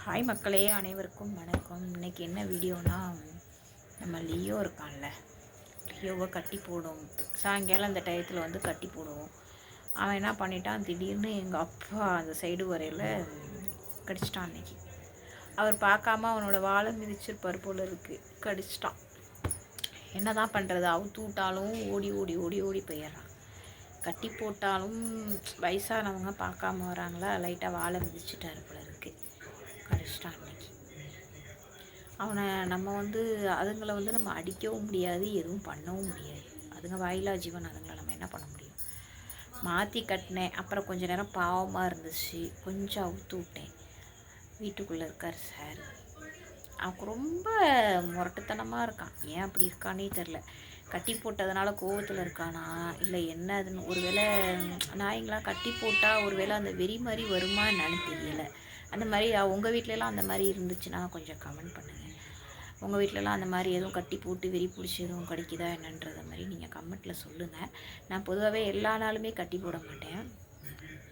Hi மக்களே, அனைவருக்கும் வணக்கம். இன்றைக்கி என்ன வீடியோனா, நம்ம லியோ இருக்கான்ல, லியோவை கட்டி போடும். சாயங்காலம் அந்த டயத்தில் வந்து கட்டி போடுவோம். அவன் என்ன பண்ணிட்டான், திடீர்னு எங்கள் அப்பா அந்த சைடு வரையில் கடிச்சிட்டான். அன்னைக்கு அவர் பார்க்காம அவனோட வாழை மிதிச்சிருப்பார் போல இருக்குது, கடிச்சிட்டான். என்ன தான் பண்ணுறது, அவுத்து விட்டாலும் ஓடி ஓடி ஓடி ஓடி போயிடுறான். கட்டி போட்டாலும் வயசானவங்க பார்க்காம வராங்களா, லைட்டாக வாழை மிதிச்சிட்டாரு போல இருக்குது, கடிச்சிட்டான். அன்னைக்கு அவனை நம்ம வந்து அதுங்களை வந்து நம்ம அடிக்கவும் முடியாது, எதுவும் பண்ணவும் முடியாது. அதுங்க வாயிலா ஜீவன், அதுங்களை நம்ம என்ன பண்ண முடியும். மாற்றி கட்டினேன். அப்புறம் கொஞ்சம் நேரம் பாவமாக இருந்துச்சு, கொஞ்சம் அவுத்து விட்டேன். வீட்டுக்குள்ளே இருக்கார் சார். அவன் ரொம்ப முரட்டுத்தனமாக இருக்கான். ஏன் அப்படி இருக்கானே தெரில. கட்டி போட்டதுனால கோவத்தில் இருக்கானா இல்லை என்ன அதுன்னு. ஒருவேளை நாய்ங்களாம் கட்டி போட்டால் ஒருவேளை அந்த வெறி மாதிரி வருமா என்னன்னு தெரியலை. அந்த மாதிரி உங்கள் வீட்டிலலாம் அந்த மாதிரி இருந்துச்சுன்னா கொஞ்சம் கமெண்ட் பண்ணுங்கள். உங்கள் வீட்டிலலாம் அந்த மாதிரி எதுவும் கட்டி போட்டு வெறி பிடிச்சி எதுவும் கிடைக்குதா என்னன்றத மாதிரி நீங்கள் கமெண்ட்டில் சொல்லுங்கள். நான் பொதுவாகவே எல்லா நாளுமே கட்டி போட மாட்டேன்.